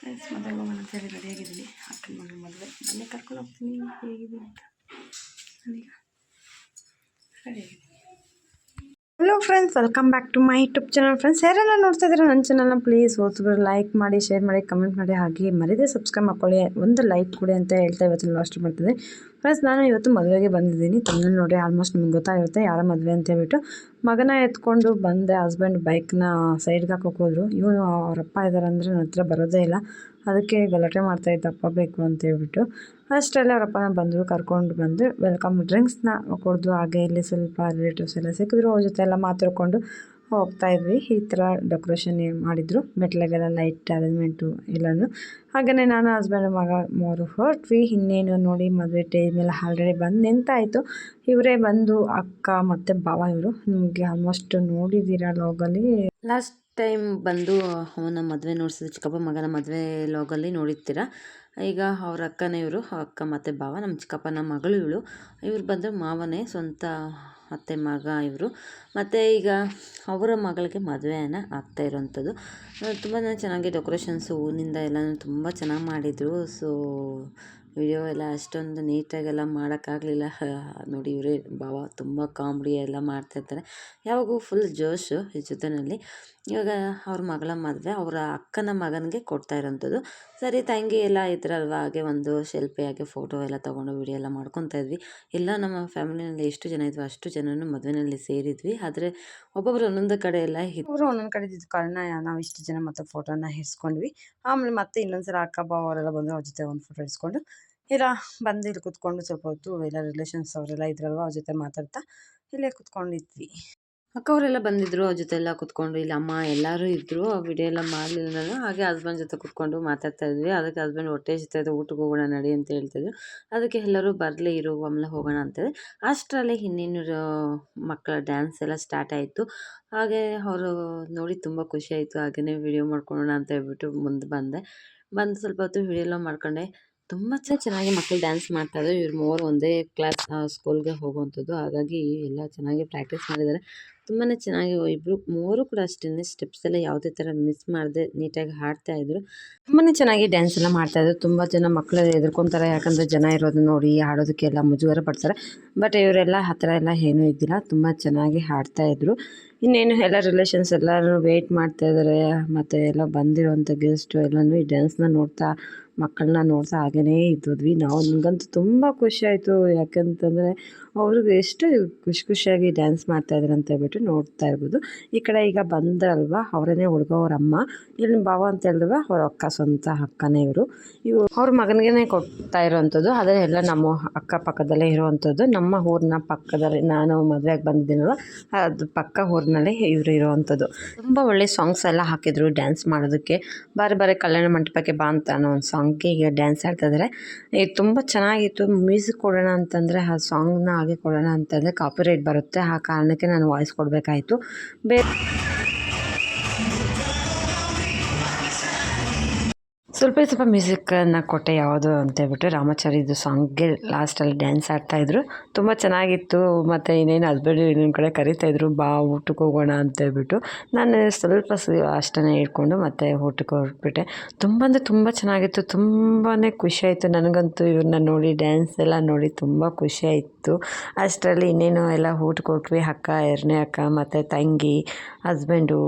Friends ಮದುವೆಗೆ ಹೋಗೋಣ ಅಂತೇಳಿ ರೆಡಿಯಾಗಿದ್ದೀನಿ. ಅಕ್ಕನ ಮಗಳ ಮದುವೆ ಮನೆ ಕರ್ಕೊಂಡು ಹೋಗ್ತೀನಿ ಹೇಗಿದ್ದೀನಿ ಅಂತ ನಾನೀಗ ರೆಡಿಯಾಗಿದ್ದೀನಿ. Hello friends, welcome back to my YouTube channel. Friends, ಯಾರೆಲ್ಲ ನೋಡ್ತಾ ಇದ್ದೀರಾ ನನ್ನ ಚಾನಲ್ನ ಪ್ಲೀಸ್ ಹೊಸಬ್ರು ಲೈಕ್ ಮಾಡಿ, ಶೇರ್ ಮಾಡಿ, ಕಮೆಂಟ್ ಮಾಡಿ, ಹಾಗೆ ಮರೀದೇ ಸಬ್ಸ್ಕ್ರೈಬ್ ಮಾಡ್ಕೊಳ್ಳಿ, ಒಂದು ಲೈಕ್ ಕೊಡಿ ಅಂತ ಹೇಳ್ತಾ ಇವತ್ತು ಲಾಸ್ಟ್ ಮಾಡ್ತಿದ್ದೆ. ಫ್ರೆಂಡ್ಸ್, ನಾನು ಇವತ್ತು ಮದುವೆಗೆ ಬಂದಿದ್ದೀನಿ. ತಮ್ಮಲ್ಲಿ ನೋಡಿ ಆಲ್ಮೋಸ್ಟ್ ನಿಮ್ಗೆ ಗೊತ್ತಾಗಿರುತ್ತೆ ಯಾರ ಮದುವೆ ಅಂತ ಹೇಳ್ಬಿಟ್ಟು. ಮಗನ ಎತ್ಕೊಂಡು ಬಂದೆ. ಹಸ್ಬೆಂಡ್ ಬೈಕ್ನ ಸೈಡ್ಗೆ ಹಾಕೋಕೆ ಹೋದ್ರು. ಇವನು ಅವರಪ್ಪ ಇದ್ದಾರೆ ಅಂದರೆ ನನ್ನ ಹತ್ರ ಬರೋದೇ ಇಲ್ಲ. ಅದಕ್ಕೆ ಗಲಾಟೆ ಮಾಡ್ತಾಯಿದ್ದ ಅಪ್ಪ ಬೇಕು ಅಂತ ಹೇಳ್ಬಿಟ್ಟು. ಅಷ್ಟರಲ್ಲೇ ಅವರಪ್ಪನ ಬಂದರು, ಕರ್ಕೊಂಡು ಬಂದು ವೆಲ್ಕಮ್ ಡ್ರಿಂಕ್ಸ್ನ ಕೊಡ್ದು. ಹಾಗೆ ಇಲ್ಲಿ ಸ್ವಲ್ಪ ರಿಲೇಟಿವ್ಸ್ ಎಲ್ಲ ಸಿಕ್ಕಿದ್ರು. ಅವ್ರ ಜೊತೆ ಎಲ್ಲ ಮಾತಾಡ್ಕೊಂಡು ಹೋಗ್ತಾಯಿದ್ವಿ. ಈ ಥರ ಡೆಕೋರೇಷನ್ ಮಾಡಿದರು, ಮೆಟ್ಲಿಗೆಲ್ಲ ಲೈಟ್ ಅರೇಂಜ್ಮೆಂಟು ಎಲ್ಲನೂ. ಹಾಗೆಯೇ ನಾನು ಹಸ್ಬೆಂಡ್ ಮಗ ಮೂರು ಹೊರಟ್ವಿ. ಇನ್ನೇನು ನೋಡಿ ಮದುವೆ ಟೈಮ್ ಎಲ್ಲ ಆಲ್ರೆಡಿ ಬಂದು ನಿಂತಾಯಿತು. ಇವರೇ ಬಂದು ಅಕ್ಕ ಮತ್ತು ಭಾವ. ಇವರು ನಿಮಗೆ ಆಲ್ಮೋಸ್ಟ್ ನೋಡಿದ್ದೀರಾ ಲಾಗಲ್ಲಿ. ಲಾಸ್ಟ್ ಟೈಮ್ ಬಂದು ಅವನ ಮದುವೆ ನೋಡಿಸಿದ್ರು, ಚಿಕ್ಕಪ್ಪ ಮಗನ ಮದುವೆ ಲಾಗಲ್ಲಿ ನೋಡಿರ್ತೀರ. ಈಗ ಅವ್ರ ಅಕ್ಕನೇ ಇವರು, ಅಕ್ಕ ಮತ್ತು ಭಾವ. ನಮ್ಮ ಚಿಕ್ಕಪ್ಪನ ಮಗಳು ಇವಳು. ಇವ್ರು ಬಂದು ಮಾವನೇ, ಸ್ವಂತ ಅತ್ತೆ ಮಗ ಇವರು. ಮತ್ತು ಈಗ ಅವರ ಮಗಳಿಗೆ ಮದುವೆನ ಆಗ್ತಾ ಇರೋವಂಥದ್ದು. ತುಂಬಾ ಚೆನ್ನಾಗಿ ಡೆಕೋರೇಷನ್ಸು ಹೂವಿನಿಂದ ಎಲ್ಲನೂ ತುಂಬ ಚೆನ್ನಾಗಿ ಮಾಡಿದರು. ಸೊ ವಿಡಿಯೋ ಎಲ್ಲ ಅಷ್ಟೊಂದು ನೀಟಾಗೆಲ್ಲ ಮಾಡೋಕ್ಕಾಗಲಿಲ್ಲ. ನೋಡಿ ಇವರೇ ಭಾವ ತುಂಬ ಕಾಮಿಡಿ ಎಲ್ಲ ಮಾಡ್ತಾಯಿರ್ತಾರೆ. ಯಾವಾಗೂ ಫುಲ್ ಜೋಶು ಈ ಜೊತೆಯಲ್ಲಿ. ಇವಾಗ ಅವ್ರ ಮಗಳ ಮದುವೆ ಅವರ ಅಕ್ಕನ ಮಗನಿಗೆ ಕೊಡ್ತಾ ಇರೋವಂಥದ್ದು. ಸರಿ ತಂಗಿ ಎಲ್ಲ ಇದ್ರಲ್ವ, ಹಾಗೆ ಒಂದು ಸೆಲ್ಫಿ ಹಾಗೆ ಫೋಟೋ ಎಲ್ಲ ತೊಗೊಂಡು ವಿಡಿಯೋ ಎಲ್ಲ ಮಾಡ್ಕೊತಾ ಇದ್ವಿ. ಎಲ್ಲ ನಮ್ಮ ಫ್ಯಾಮಿಲಿನಲ್ಲಿ ಎಷ್ಟು ಜನ ಇದ್ವಿ ಅಷ್ಟು ಜನನೂ ಮದುವೆಯಲ್ಲಿ ಸೇರಿದ್ವಿ. ಆದರೆ ಒಬ್ಬೊಬ್ಬರು ಒಂದೊಂದು ಕಡೆ ಎಲ್ಲ ಒಬ್ಬರು ಒಂದೊಂದು ಕಡೆ ಇದ್ದಿದ್ದು ಕಾರಣ ನಾವು ಇಷ್ಟು ಜನ ಮತ್ತು ಫೋಟೋನ ಇರಿಸ್ಕೊಂಡ್ವಿ. ಆಮೇಲೆ ಮತ್ತೆ ಇನ್ನೊಂದ್ಸಲ ಅಕ್ಕ ಭಾವ ಅವರೆಲ್ಲ ಬಂದು ಅವ್ರ ಜೊತೆ ಒಂದು ಫೋಟೋ ಇರಿಸ್ಕೊಂಡು ಇಲ್ಲ ಬಂದು ಇಲ್ಲಿ ಕೂತ್ಕೊಂಡು ಸ್ವಲ್ಪ ಹೊತ್ತು ಎಲ್ಲ ರಿಲೇಷನ್ಸ್ ಅವರೆಲ್ಲ ಇದ್ರಲ್ವ ಅವ್ರ ಜೊತೆ ಮಾತಾಡ್ತಾ ಇಲ್ಲೇ ಕೂತ್ಕೊಂಡಿದ್ವಿ. ಅಕ್ಕ ಅವರೆಲ್ಲ ಬಂದಿದ್ದರು, ಅವ್ರ ಜೊತೆ ಎಲ್ಲ ಕೂತ್ಕೊಂಡು ಇಲ್ಲಿ ಅಮ್ಮ ಎಲ್ಲರೂ ಇದ್ದರು. ವಿಡಿಯೋ ಎಲ್ಲ ಮಾಡಲಿಲ್ಲ ನಾನು. ಹಾಗೆ ಹಸ್ಬೆಂಡ್ ಜೊತೆ ಕೂತ್ಕೊಂಡು ಮಾತಾಡ್ತಾ ಇದ್ವಿ. ಅದಕ್ಕೆ ಹಸ್ಬೆಂಡ್ ಹೊಟ್ಟೆ ಹಸಿತಾ ಊಟಕ್ಕೆ ಹೋಗೋಣ ನಡಿ ಅಂತ ಹೇಳ್ತಿದ್ರು. ಅದಕ್ಕೆ ಎಲ್ಲರೂ ಬರಲಿ ಇರು ಆಮೇಲೆ ಹೋಗೋಣ ಅಂತೇಳಿ. ಅಷ್ಟರಲ್ಲಿ ಇನ್ನೇನು ಮಕ್ಕಳ ಡ್ಯಾನ್ಸ್ ಎಲ್ಲ ಸ್ಟಾರ್ಟ್ ಆಯಿತು. ಹಾಗೆ ಅವರು ನೋಡಿ ತುಂಬ ಖುಷಿ ಆಯಿತು. ಹಾಗೆಯೇ ವಿಡಿಯೋ ಮಾಡ್ಕೊಳ್ಳೋಣ ಅಂತ ಹೇಳ್ಬಿಟ್ಟು ಮುಂದೆ ಬಂದು ಸ್ವಲ್ಪ ಹೊತ್ತು ವಿಡಿಯೋ ಎಲ್ಲ ಮಾಡ್ಕೊಂಡೆ. ತುಂಬ ಚೆನ್ನಾಗಿ ಮಕ್ಕಳು ಡ್ಯಾನ್ಸ್ ಮಾಡ್ತಾಯಿದ್ರು. ಇವ್ರು ಮೂವರು ಒಂದೇ ಕ್ಲಾಸ್ ಸ್ಕೂಲ್ಗೆ ಹೋಗುವಂಥದ್ದು. ಹಾಗಾಗಿ ಎಲ್ಲ ಚೆನ್ನಾಗಿ ಪ್ರಾಕ್ಟೀಸ್ ಮಾಡಿದ್ದಾರೆ. ತುಂಬಾ ಚೆನ್ನಾಗಿ ಇಬ್ಬರು ಮೂವರು ಕೂಡ ಅಷ್ಟೇ ಸ್ಟೆಪ್ಸ್ ಎಲ್ಲ ಯಾವುದೇ ಥರ ಮಿಸ್ ಮಾಡದೆ ನೀಟಾಗಿ ಹಾಡ್ತಾಯಿದ್ರು. ತುಂಬಾ ಚೆನ್ನಾಗಿ ಡ್ಯಾನ್ಸ್ ಎಲ್ಲ ಮಾಡ್ತಾಯಿದ್ರು. ತುಂಬ ಜನ ಮಕ್ಕಳು ಎದುರ್ಕೊತಾರೆ, ಯಾಕಂದರೆ ಜನ ಇರೋದು ನೋಡಿ ಹಾಡೋದಕ್ಕೆಲ್ಲ ಮುಜುಗರ ಪಡ್ತಾರೆ. ಬಟ್ ಇವರೆಲ್ಲ ಆ ಥರ ಎಲ್ಲ ಏನೂ ಇದ್ದಿಲ್ಲ, ತುಂಬ ಚೆನ್ನಾಗಿ ಹಾಡ್ತಾಯಿದ್ರು. ಇನ್ನೇನು ಎಲ್ಲ ರಿಲೇಷನ್ಸ್ ಎಲ್ಲರೂ ವೆಯ್ಟ್ ಮಾಡ್ತಾಯಿದ್ದಾರೆ. ಮತ್ತು ಎಲ್ಲ ಬಂದಿರೋಂಥ ಗೆಸ್ಟು ಎಲ್ಲನೂ ಈ ಡ್ಯಾನ್ಸ್ನ ನೋಡ್ತಾ ಮಕ್ಕಳನ್ನ ನೋಡ್ತಾ ಹಾಗೇ ಇದ್ದಿದ್ವಿ ನಾವು. ನನಗಂತೂ ತುಂಬ ಖುಷಿ ಆಯಿತು. ಯಾಕಂತಂದರೆ ಅವ್ರಿಗೆ ಎಷ್ಟು ಖುಷಿಯಾಗಿ ಡ್ಯಾನ್ಸ್ ಮಾಡ್ತಾಯಿದ್ರು ಅಂತ ಹೇಳ್ಬಿಟ್ಟು ನೋಡ್ತಾ ಇರ್ಬೋದು. ಈ ಕಡೆ ಈಗ ಬಂದ್ರಲ್ವ ಅವರೇ ಹುಡುಗ ಅವ್ರ ಅಮ್ಮ. ಇಲ್ಲಿ ಭಾವ ಅಂತ ಹೇಳಿದ್ವ ಅವ್ರ ಅಕ್ಕ, ಸ್ವಂತ ಅಕ್ಕನೇ ಇವರು ಅವ್ರ ಮಗನಿಗೆ ಕೊಡ್ತಾ ಇರೋವಂಥದ್ದು. ಆದರೆ ಎಲ್ಲ ನಮ್ಮ ಅಕ್ಕಪಕ್ಕದಲ್ಲೇ ಇರುವಂಥದ್ದು. ನಮ್ಮ ಊರಿನ ಪಕ್ಕದಲ್ಲಿ ನಾನು ಮದುವೆಗೆ ಬಂದಿದ್ದೀನಲ್ವ ಅದು ಪಕ್ಕ ಊರಿನಲ್ಲೇ ಇವರು ಇರುವಂಥದ್ದು. ತುಂಬ ಒಳ್ಳೆ ಸಾಂಗ್ಸ್ ಎಲ್ಲ ಹಾಕಿದ್ರು ಡ್ಯಾನ್ಸ್ ಮಾಡೋದಕ್ಕೆ. ಬಾರಿ ಕಲ್ಯಾಣ ಮಂಟಪಕ್ಕೆ ಬಾ ಅಂತ ಅನ್ನೋ ಒಂದು ಸಾಂಗ್ಗೆ ಈಗ ಡ್ಯಾನ್ಸ್ ಆಡ್ತಾಯಿದ್ದಾರೆ. ಇದು ತುಂಬ ಚೆನ್ನಾಗಿತ್ತು. ಮ್ಯೂಸಿಕ್ ಕೊಡೋಣ ಅಂತಂದರೆ ಆ ಸಾಂಗ್ನ ಹಾಗೆ ಕೊಡೋಣ ಅಂತಂದರೆ ಕಾಪಿರೈಟ್ ಬರುತ್ತೆ. ಆ ಕಾರಣಕ್ಕೆ ನಾನು ವಾಯ್ಸ್ ಕೊಡಬೇಕಾಯಿತು. ಸ್ವಲ್ಪ ಮ್ಯೂಸಿಕ್ಕನ್ನು ಕೊಟ್ಟೆ. ಯಾವುದು ಅಂತೇಳ್ಬಿಟ್ಟು ರಾಮಾಚಾರಿದು ಸಾಂಗ್ಗೆ ಲಾಸ್ಟಲ್ಲಿ ಡ್ಯಾನ್ಸ್ ಆಡ್ತಾಯಿದ್ರು. ತುಂಬ ಚೆನ್ನಾಗಿತ್ತು. ಮತ್ತು ಇನ್ನೇನು ಹಸ್ಬೆಂಡ್ ಇನ್ನೊಂದು ಕಡೆ ಕರಿತಾಯಿದ್ರು, ಬಾ ಊಟಕ್ಕೆ ಹೋಗೋಣ ಅಂತೇಳ್ಬಿಟ್ಟು. ನಾನು ಸ್ವಲ್ಪ ಅಷ್ಟನ್ನೇ ಇಟ್ಕೊಂಡು ಮತ್ತೆ ಊಟಕ್ಕೆ ಹೊರಟ್ಬಿಟ್ಟೆ. ತುಂಬ ಅಂದರೆ ತುಂಬ ಚೆನ್ನಾಗಿತ್ತು. ತುಂಬಾ ಖುಷಿಯಾಯಿತು ನನಗಂತೂ ಇವ್ರನ್ನ ನೋಡಿ, ಡ್ಯಾನ್ಸ್ ಎಲ್ಲ ನೋಡಿ ತುಂಬ ಖುಷಿಯಾಯಿತು. ಅಷ್ಟರಲ್ಲಿ ಇನ್ನೇನು ಎಲ್ಲ ಊಟಕ್ಕೆ ಹೊರಟ್ವಿ. ಅಕ್ಕ, ಎರಡನೇ ಅಕ್ಕ ಮತ್ತು ತಂಗಿ, ಹಸ್ಬೆಂಡು,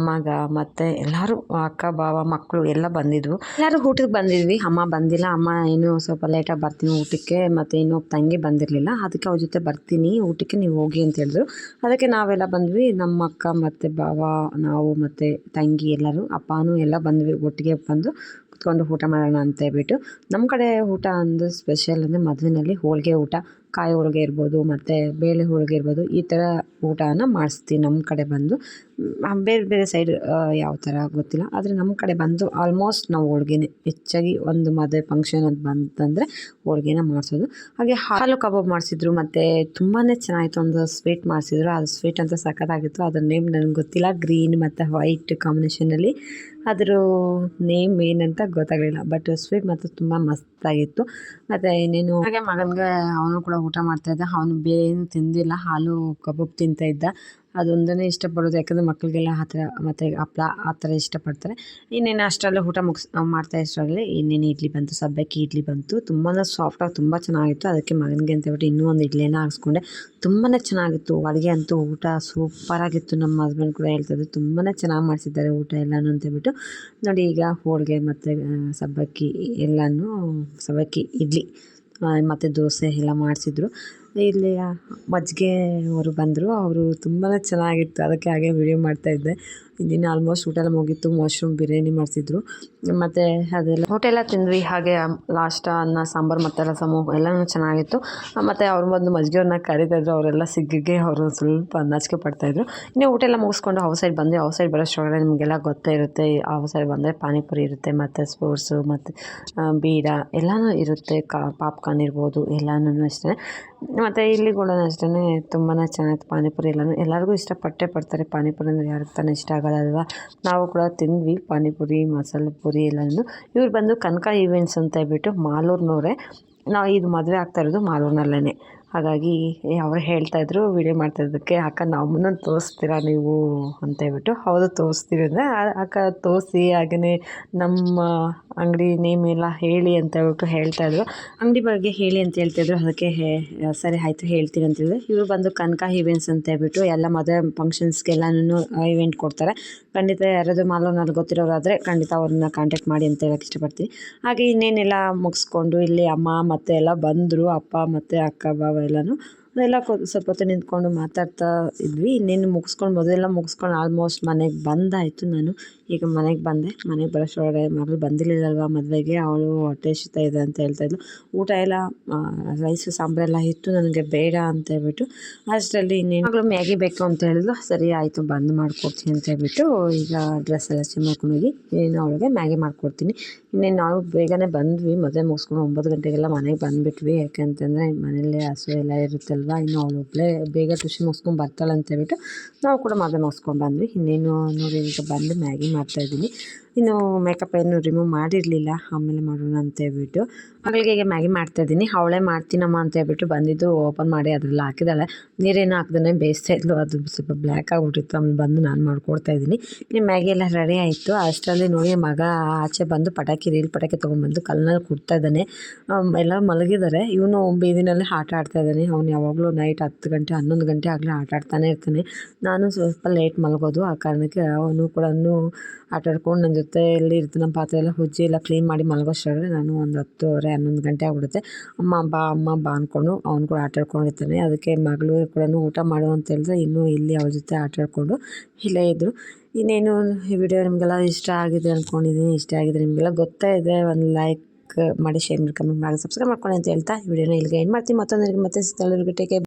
ಮಗ ಮತ್ತು ಎಲ್ಲರೂ ಅಕ್ಕ ಭಾವ ಮಕ್ಕಳು ಎಲ್ಲ ಬಂದಿದ್ವು. ಎಲ್ಲರೂ ಊಟಕ್ಕೆ ಬಂದಿದ್ವಿ. ಅಮ್ಮ ಬಂದಿಲ್ಲ. ಅಮ್ಮ ಇನ್ನೂ ಸ್ವಲ್ಪ ಲೇಟಾಗಿ ಬರ್ತೀನಿ ಊಟಕ್ಕೆ, ಮತ್ತು ಇನ್ನೊಬ್ಬ ತಂಗಿ ಬಂದಿರಲಿಲ್ಲ. ಅದಕ್ಕೆ ಅವ್ರ ಜೊತೆ ಬರ್ತೀನಿ ಊಟಕ್ಕೆ, ನೀವು ಹೋಗಿ ಅಂತ ಹೇಳಿದ್ರು. ಅದಕ್ಕೆ ನಾವೆಲ್ಲ ಬಂದ್ವಿ. ನಮ್ಮ ಅಕ್ಕ ಮತ್ತು ಭಾವ, ನಾವು ಮತ್ತು ತಂಗಿ ಎಲ್ಲರೂ, ಅಪ್ಪನೂ ಎಲ್ಲ ಬಂದ್ವಿ. ಒಟ್ಟಿಗೆ ಬಂದು ಕುತ್ಕೊಂಡು ಊಟ ಮಾಡೋಣ ಅಂತ ಹೇಳ್ಬಿಟ್ಟು. ನಮ್ಮ ಕಡೆ ಊಟ ಅಂದರೆ ಸ್ಪೆಷಲ್ ಅಂದರೆ ಮದುವೆಯಲ್ಲಿ ಹೋಳಿಗೆ ಊಟ, ಕಾಯಿ ಹೋಳಿಗೆ ಇರ್ಬೋದು ಮತ್ತು ಬೇಳೆ ಹೋಳಿಗೆ ಇರ್ಬೋದು, ಈ ಥರ ಊಟನ ಮಾಡಿಸ್ತೀವಿ ನಮ್ಮ ಕಡೆ ಬಂದು. ಬೇರೆ ಸೈಡ್ ಯಾವ ಥರ ಗೊತ್ತಿಲ್ಲ, ಆದರೆ ನಮ್ಮ ಕಡೆ ಬಂದು ಆಲ್ಮೋಸ್ಟ್ ನಾವು ಹೋಳ್ಗೆನೇ ಹೆಚ್ಚಾಗಿ. ಒಂದು ಮದುವೆ ಫಂಕ್ಷನ್ ಅಂತ ಬಂತಂದರೆ ಹೋಳ್ಗೆನ ಮಾಡಿಸೋದು. ಹಾಗೆ ಹಾಲು ಕಬಾಬ್ ಮಾಡಿಸಿದ್ರು. ಮತ್ತು ತುಂಬಾ ಚೆನ್ನಾಗಿತ್ತು. ಒಂದು ಸ್ವೀಟ್ ಮಾಡಿಸಿದ್ರು. ಅದು ಸ್ವೀಟ್ ಅಂತ ಸಖತ್ತಾಗಿತ್ತು. ಅದ್ರ ನೇಮ್ ನನಗೆ ಗೊತ್ತಿಲ್ಲ. ಗ್ರೀನ್ ಮತ್ತು ವೈಟ್ ಕಾಂಬಿನೇಷನಲ್ಲಿ ಅದ್ರ ನೇಮ್ ಏನಂತ ಗೊತ್ತಾಗಲಿಲ್ಲ. ಬಟ್ ಸ್ವೀಟ್ ಮಾತ್ರ ತುಂಬ ಮಸ್ತಾಗಿತ್ತು. ಮತ್ತು ಇನ್ನೇನು ಹಾಗೆ ಮಗನಿಗೆ ಅವನು ಕೂಡ ಊಟ ಮಾಡ್ತಾಯಿದ್ದ. ಅವನು ಬೇರೆ ಏನು ತಿಂದಿಲ್ಲ, ಹಾಲು ಕಬಾಬ್ ತಿಂತಾಯಿದ್ದ. ಅದೊಂದನ್ನೇ ಇಷ್ಟಪಡೋದು. ಯಾಕಂದರೆ ಮಕ್ಕಳಿಗೆಲ್ಲ ಆ ಥರ ಮತ್ತು ಹಪ್ಳ ಆ ಥರ ಇಷ್ಟಪಡ್ತಾರೆ. ಇನ್ನೇನು ಅಷ್ಟರಲ್ಲೇ ಊಟ ಮಾಡ್ತಾ ಇಷ್ಟರಲ್ಲಿ ಇನ್ನೇನು ಇಡ್ಲಿ ಬಂತು, ಸಬ್ಬಕ್ಕಿ ಇಡ್ಲಿ ಬಂತು. ತುಂಬಾ ಸಾಫ್ಟಾಗಿ ತುಂಬ ಚೆನ್ನಾಗಿತ್ತು. ಅದಕ್ಕೆ ಮಗನಿಗೆ ಅಂತ ಹೇಳ್ಬಿಟ್ಟು ಇನ್ನೂ ಒಂದು ಇಡ್ಲಿನ ಹಾಕ್ಸ್ಕೊಂಡೆ. ತುಂಬಾ ಚೆನ್ನಾಗಿತ್ತು ಅಡುಗೆ ಅಂತೂ. ಊಟ ಸೂಪರಾಗಿತ್ತು. ನಮ್ಮ ಹಸ್ಬೆಂಡ್ ಕೂಡ ಹೇಳ್ತಾಯಿದ್ರು ತುಂಬಾ ಚೆನ್ನಾಗಿ ಮಾಡಿಸಿದ್ದಾರೆ ಊಟ ಎಲ್ಲನೂ ಅಂತೇಳ್ಬಿಟ್ಟು. ನೋಡಿ ಈಗ ಹೋಳಿಗೆ ಮತ್ತು ಸಬ್ಬಕ್ಕಿ ಎಲ್ಲನೂ ಸಬ್ಬಕ್ಕಿ ಇಡ್ಲಿ ಮತ್ತು ದೋಸೆ ಎಲ್ಲ ಮಾಡಿಸಿದ್ರು. ಇಲ್ಲಿ ಮಜ್ಜಿಗೆ ಅವರು ಬಂದರು. ಅವರು ತುಂಬಾ ಚೆನ್ನಾಗಿತ್ತು. ಅದಕ್ಕೆ ಹಾಗೆ ವೀಡಿಯೋ ಮಾಡ್ತಾಯಿದ್ದೆ. ಇನ್ನೇನು ಆಲ್ಮೋಸ್ಟ್ ಊಟ ಎಲ್ಲ ಮುಗೀತು. ಮಶ್ರೂಮ್ ಬಿರಿಯಾನಿ ಮಾಡಿಸಿದ್ರು ಮತ್ತು ಅದೆಲ್ಲ ಊಟ ಎಲ್ಲ ತಿಂದ್ವಿ. ಹಾಗೆ ಲಾಸ್ಟ್ ಅನ್ನ ಸಾಂಬಾರು ಮತ್ತು ರಸಮು ಎಲ್ಲನೂ ಚೆನ್ನಾಗಿತ್ತು. ಮತ್ತು ಅವ್ರು ಬಂದು ಮಜ್ಜಿಗೆಯವ್ರನ್ನ ಕರೀತಾಯಿದ್ರು. ಅವರೆಲ್ಲ ಸಿಗ್ಗಿಗೆ ಅವರು ಸ್ವಲ್ಪ ನಾಚಿಕೆ ಪಡ್ತಾಯಿದ್ರು. ಇನ್ನು ಊಟ ಎಲ್ಲ ಮುಗಿಸ್ಕೊಂಡು ಔಟ್ ಸೈಡ್ ಬಂದೆ. ಔಟ್ ಸೈಡ್ ಬರೋಷ್ಟರೊಳಗಡೆ ನಿಮಗೆಲ್ಲ ಗೊತ್ತೇ ಇರುತ್ತೆ. ಔಟ್ ಸೈಡ್ ಬಂದರೆ ಪಾನಿಪುರಿ ಇರುತ್ತೆ ಮತ್ತು ಸ್ಪೋರ್ಟ್ಸು ಮತ್ತು ಬೀಡ ಎಲ್ಲನೂ ಇರುತ್ತೆ. ಪಾಪ್ಕಾರ್ನ್ ಇರ್ಬೋದು ಎಲ್ಲನೂ ಅಷ್ಟೇ. ಮತ್ತು ಇಲ್ಲಿ ಕೂಡ ಅಷ್ಟೇ ತುಂಬಾ ಚೆನ್ನಾಗಿತ್ತು ಪಾನಿಪುರಿ ಎಲ್ಲನೂ. ಎಲ್ಲರಿಗೂ ಇಷ್ಟಪಟ್ಟೇ ಪಡ್ತಾರೆ. ಪಾನಿಪುರಿ ಅಂದರೆ ಯಾರಿಗೆ ತಾನೇ ಇಷ್ಟ ಆಗೋಲ್ಲ ಅಲ್ವಾ. ನಾವು ಕೂಡ ತಿಂದ್ವಿ ಪಾನಿಪುರಿ, ಮಸಾಲೆ ಪುರಿ ಎಲ್ಲನೂ. ಇವ್ರು ಬಂದು ಕನಕ ಈವೆಂಟ್ಸ್ ಅಂತ ಹೇಳ್ಬಿಟ್ಟು ಮಾಲೂರಿನವರೇ. ನಾವು ಇದು ಮದುವೆ ಆಗ್ತಾ ಇರೋದು ಮಾಲೂರಿನಲ್ಲೇ. ಹಾಗಾಗಿ ಅವ್ರು ಹೇಳ್ತಾಯಿದ್ರು ವೀಡಿಯೋ ಮಾಡ್ತಾಯಿದ್ದಕ್ಕೆ, ಅಕ್ಕ ನಮ್ಮನ್ನು ತೋರಿಸ್ತೀರಾ ನೀವು ಅಂತೇಳ್ಬಿಟ್ಟು. ಹೌದು ತೋರಿಸ್ತೀವಿ ಅಂದರೆ ಅಕ್ಕ ತೋರಿಸಿ ಹಾಗೆಯೇ ನಮ್ಮ ಅಂಗಡಿ ನೇಮ್ ಎಲ್ಲ ಹೇಳಿ ಅಂತ ಹೇಳ್ಬಿಟ್ಟು ಹೇಳ್ತಾಯಿದ್ರು. ಅಂಗಡಿ ಬಗ್ಗೆ ಹೇಳಿ ಅಂತ ಹೇಳ್ತಾಯಿದ್ರು. ಅದಕ್ಕೆ ಸರಿ ಆಯಿತು ಹೇಳ್ತೀನಿ ಅಂತೇಳಿದ್ರು. ಇವರು ಬಂದು ಕನಕ ಈವೆಂಟ್ಸ್ ಅಂತ ಹೇಳ್ಬಿಟ್ಟು ಎಲ್ಲ ಮದುವೆ ಫಂಕ್ಷನ್ಸ್ಗೆಲ್ಲನೂ ಈವೆಂಟ್ ಕೊಡ್ತಾರೆ. ಖಂಡಿತ ಯಾರಾದರೂ ಮಾಲೂರಿನಲ್ಲಿ ಗೊತ್ತಿರೋರಾದರೆ ಖಂಡಿತ ಅವ್ರನ್ನ ಕಾಂಟ್ಯಾಕ್ಟ್ ಮಾಡಿ ಅಂತ ಹೇಳೋಕ್ಕೆ ಇಷ್ಟಪಡ್ತೀನಿ. ಹಾಗೆ ಇನ್ನೇನೆಲ್ಲ ಮುಗಿಸ್ಕೊಂಡು ಇಲ್ಲಿ ಅಮ್ಮ ಮತ್ತು ಎಲ್ಲ ಬಂದರು. ಅಪ್ಪ ಮತ್ತು ಅಕ್ಕ ಬಾವ ಎಲ್ಲನೂ ಅದೆಲ್ಲ ಸ್ವಲ್ಪ ಹೊತ್ತು ನಿಂತ್ಕೊಂಡು ಮಾತಾಡ್ತಾ ಇದ್ವಿ. ಇನ್ನೇನು ಮುಗಿಸ್ಕೊಂಡು ಮದುವೆಲ್ಲ ಮುಗಿಸ್ಕೊಂಡು ಆಲ್ಮೋಸ್ಟ್ ಮನೆಗೆ ಬಂದಾಯಿತು. ನಾನು ಈಗ ಮನೆಗೆ ಬಂದೆ. ಮನೆಗೆ ಬರೋಷ್ಟರೊಳಗೆ ಮಗಳು ಬಂದಿರಲಿಲ್ಲಲ್ವ ಮದುವೆಗೆ. ಅವಳು ಹೊಟ್ಟೆ ಹಸಿತಾ ಇದೆ ಅಂತ ಹೇಳ್ತಾಯಿದ್ಲು. ಊಟ ಎಲ್ಲ ರೈಸು ಸಾಂಬಾರೆಲ್ಲ ಇತ್ತು. ನನಗೆ ಬೇಡ ಅಂತ ಹೇಳ್ಬಿಟ್ಟು ಅಷ್ಟರಲ್ಲಿ ಇನ್ನೇನು ಮಗಳು ಮ್ಯಾಗಿ ಬೇಕು ಅಂತ ಹೇಳಿದ್ಲು. ಸರಿ ಆಯಿತು ಬಂದು ಮಾಡಿಕೊಡ್ತೀನಿ ಅಂತ ಹೇಳ್ಬಿಟ್ಟು ಈಗ ಡ್ರೆಸ್ ಎಲ್ಲ ಚೇಂಜ್ ಮಾಡ್ಕೊಂಡೋಗಿ ಏನು ಅವಳಿಗೆ ಮ್ಯಾಗಿ ಮಾಡಿಕೊಡ್ತೀನಿ. ಇನ್ನೇನು ನಾವು ಬೇಗನೆ ಬಂದ್ವಿ. ಮದುವೆ ಮುಗಿಸ್ಕೊಂಡು 9 ಗಂಟೆಗೆಲ್ಲ ಮನೆಗೆ ಬಂದುಬಿಟ್ವಿ. ಯಾಕೆಂತಂದರೆ ಮನೆಯಲ್ಲೇ ಹಸು ಎಲ್ಲ ಇರುತ್ತಲ್ವ. ಇನ್ನು ಅವಳು ಒಬ್ಬಳೇ ಬೇಗ ಟ್ಯೂಷನ್ ಮುಗಿಸ್ಕೊಂಡು ಬರ್ತಾಳೆ ಅಂತ ಹೇಳ್ಬಿಟ್ಟು ನಾವು ಕೂಡ ಮದುವೆ ಮುಗಿಸ್ಕೊಂಡು ಬಂದ್ವಿ. ಇನ್ನೇನು ನೋಡಿ ಈಗ ಬಂದು ಮ್ಯಾಗಿ ಮಾಡ್ತಾಯಿದ್ದೀನಿ. ಇನ್ನು ಮೇಕಪ್ ಏನು ರಿಮೂವ್ ಮಾಡಿರಲಿಲ್ಲ, ಆಮೇಲೆ ಮಾಡೋಣ ಅಂತ ಹೇಳ್ಬಿಟ್ಟು ಮಗಳಿಗೆ ಈಗ ಮ್ಯಾಗಿ ಮಾಡ್ತಾಯಿದ್ದೀನಿ. ಅವಳೇ ಮಾಡ್ತೀನಮ್ಮ ಅಂತ ಹೇಳ್ಬಿಟ್ಟು ಬಂದಿದ್ದು ಓಪನ್ ಮಾಡಿ ಅದರಲ್ಲಿ ಹಾಕಿದ್ದಾಳೆ. ನೀರೇನು ಹಾಕ್ದೇ ಬೇಯಿಸ್ತಾ ಇದ್ಲು. ಅದು ಸ್ವಲ್ಪ ಬ್ಲ್ಯಾಕ್ ಆಗಿಬಿಟ್ಟಿತ್ತು. ಆಮೇಲೆ ಬಂದು ನಾನು ಮಾಡ್ಕೊಡ್ತಾಯಿದ್ದೀನಿ. ಇನ್ನು ಮ್ಯಾಗಿ ಎಲ್ಲ ರೆಡಿ ಆಯಿತು. ಅಷ್ಟರಲ್ಲಿ ನೋಡಿ ಮಗ ಆಚೆ ಬಂದು ರೀಲ್ ಪಟಾಕಿ ತೊಗೊಂಡ್ಬಂದು ಕಲ್ಲಲ್ಲಿ ಕುಡ್ತಾ ಇದ್ದಾನೆ. ಎಲ್ಲ ಮಲಗಿದ್ದಾರೆ. ಇವನು ಬೀದಿನಲ್ಲಿ ಆಟ ಆಡ್ತಾಯಿದ್ದಾನೆ. ಅವ್ನು ಯಾವಾಗಲೂ ನೈಟ್ 10 ಗಂಟೆ 11 ಗಂಟೆ ಆಗಲೇ ಆಟ ಆಡ್ತಾನೆ ಇರ್ತಾನೆ. ನಾನು ಸ್ವಲ್ಪ ಲೇಟ್ ಮಲಗೋದು. ಆ ಕಾರಣಕ್ಕೆ ಅವನು ಕೂಡ ಆಟ ಆಡ್ಕೊಂಡು ನನ್ನ ಜೊತೆಯಲ್ಲಿ ಇರ್ತಾನೆ. ನಮ್ಮ ಪಾತ್ರೆ ಎಲ್ಲ ಉಜ್ಜಿ ಎಲ್ಲ ಕ್ಲೀನ್ ಮಾಡಿ ಮಲಗೋಷ್ಟರೊಳಗೆ ನಾನು ಒಂದು 10:30 11 ಗಂಟೆ ಆಗ್ಬಿಡುತ್ತೆ. ಅಮ್ಮ ಬಾ ಅಂದ್ಕೊಂಡು ಅವ್ನು ಕೂಡ ಆಟ ಆಡ್ಕೊಂಡಿರ್ತಾನೆ. ಅದಕ್ಕೆ ಮಗಳು ಕೂಡ ಊಟ ಮಾಡು ಅಂತ ಹೇಳಿದ್ರೆ ಇನ್ನೂ ಇಲ್ಲಿ ಅವ್ರ ಜೊತೆ ಆಟ ಆಡಿಕೊಂಡು ಇಲ್ಲೇ ಇದ್ದರು. ಇನ್ನೇನು ಈ ವಿಡಿಯೋ ನಿಮಗೆಲ್ಲ ಇಷ್ಟ ಆಗಿದೆ ಅಂದ್ಕೊಂಡಿದ್ದೀನಿ. ಇಷ್ಟ ಆಗಿದೆ ನಿಮಗೆಲ್ಲ ಗೊತ್ತಾ ಇದೆ. ಒಂದು ಲೈಕ್ ಮಾಡಿ, ಶೇರ್ ಮಾಡಿ, ಕಮೆಂಟ್ ಮಾಡಿ, ಸಬ್ಸ್ಕ್ರೈಬ್ ಮಾಡ್ಕೊಳ್ಳಿ ಅಂತ ಹೇಳ್ತಾ ವಿಡಿಯೋನ ಇಲ್ಲಿಗೆ ಎಂಡ್ ಮಾಡ್ತೀನಿ. ಮತ್ತೊಂದು ಮತ್ತೆ ಸಿಗ್ತಾ